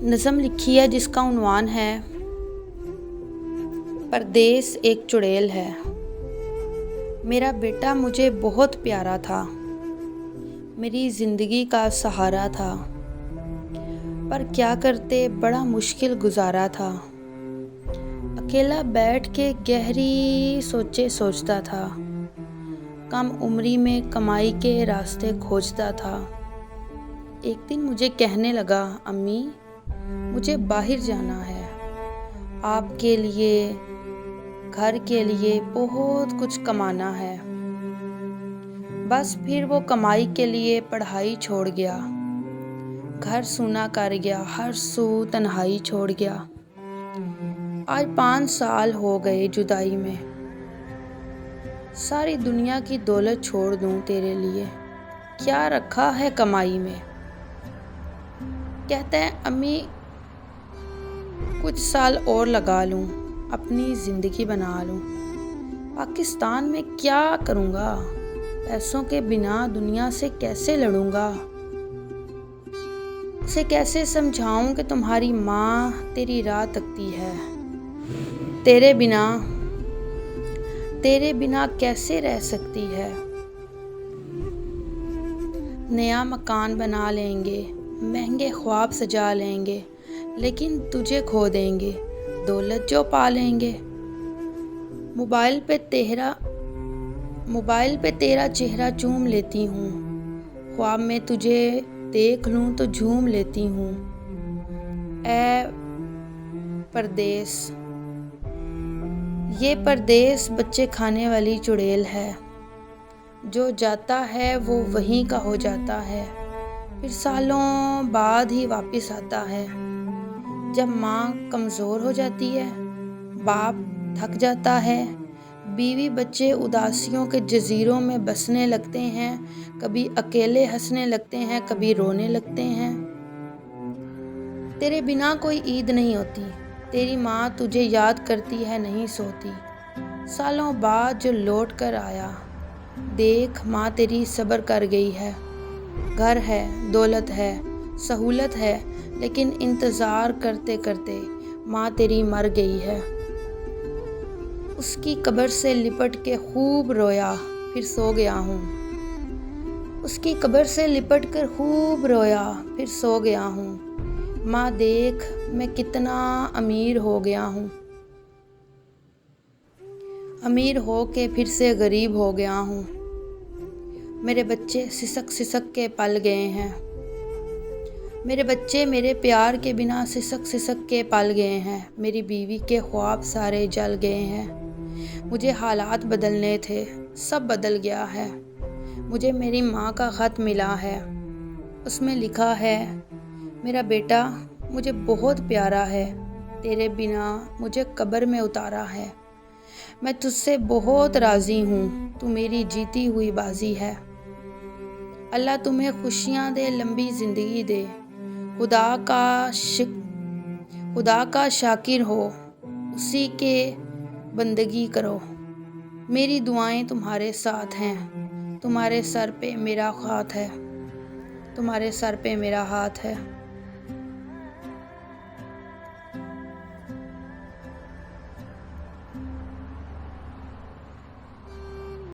नज़म लिखी है जिसका उन्वान है परदेस एक चुड़ैल है। मेरा बेटा मुझे बहुत प्यारा था, मेरी ज़िंदगी का सहारा था, पर क्या करते बड़ा मुश्किल गुजारा था। अकेला बैठ के गहरी सोचें सोचता था, कम उम्री में कमाई के रास्ते खोजता था। एक दिन मुझे कहने लगा, अम्मी मुझे बाहर जाना है, आपके लिए घर के लिए बहुत कुछ कमाना है। बस फिर वो कमाई के लिए पढ़ाई छोड़ गया, घर सूना कर गया, हर सू तन्हाई छोड़ गया। आज 5 साल हो गए जुदाई में, सारी दुनिया की दौलत छोड़ दूं तेरे लिए, क्या रखा है कमाई में। कहते हैं अम्मी कुछ साल और लगा लूं, अपनी ज़िंदगी बना लूं। पाकिस्तान में क्या करूँगा, पैसों के बिना दुनिया से कैसे लड़ूंगा। उसे कैसे समझाऊं कि तुम्हारी माँ तेरी राह तकती है, तेरे बिना कैसे रह सकती है। नया मकान बना लेंगे, महंगे ख्वाब सजा लेंगे, लेकिन तुझे खो देंगे, दौलत जो पा लेंगे। मोबाइल पे तेरा चेहरा चूम लेती हूँ, ख्वाब में तुझे देख लूँ तो झूम लेती हूँ। ऐ परदेस, ये परदेस बच्चे खाने वाली चुड़ैल है, जो जाता है वो वहीं का हो जाता है, फिर सालों बाद ही वापस आता है। जब माँ कमज़ोर हो जाती है, बाप थक जाता है, बीवी बच्चे उदासियों के जजीरों में बसने लगते हैं, कभी अकेले हंसने लगते हैं, कभी रोने लगते हैं। तेरे बिना कोई ईद नहीं होती, तेरी माँ तुझे याद करती है, नहीं सोती। सालों बाद जो लौट कर आया, देख माँ तेरी सब्र कर गई है। घर है, दौलत है, सहूलत है, लेकिन इंतज़ार करते करते माँ तेरी मर गई है। उसकी कब्र से लिपट के खूब रोया, फिर सो गया हूँ। उसकी कब्र से लिपट कर खूब रोया, फिर सो गया हूँ। माँ देख मैं कितना अमीर हो गया हूँ, अमीर हो के फिर से गरीब हो गया हूँ। मेरे बच्चे सिसक सिसक के पल गए हैं, मेरे बच्चे मेरे प्यार के बिना सिसक सिसक के पल गए हैं। मेरी बीवी के ख्वाब सारे जल गए हैं। मुझे हालात बदलने थे, सब बदल गया है। मुझे मेरी माँ का ख़त मिला है, उसमें लिखा है, मेरा बेटा मुझे बहुत प्यारा है, तेरे बिना मुझे कब्र में उतारा है। मैं तुझसे बहुत राज़ी हूँ, तू मेरी जीती हुई बाजी है। अल्लाह तुम्हें खुशियाँ दे, लंबी ज़िंदगी दे, खुदा का शाकिर हो, उसी के बंदगी करो। मेरी दुआएं तुम्हारे साथ हैं, तुम्हारे सर पे मेरा हाथ है, तुम्हारे सर पे मेरा हाथ है।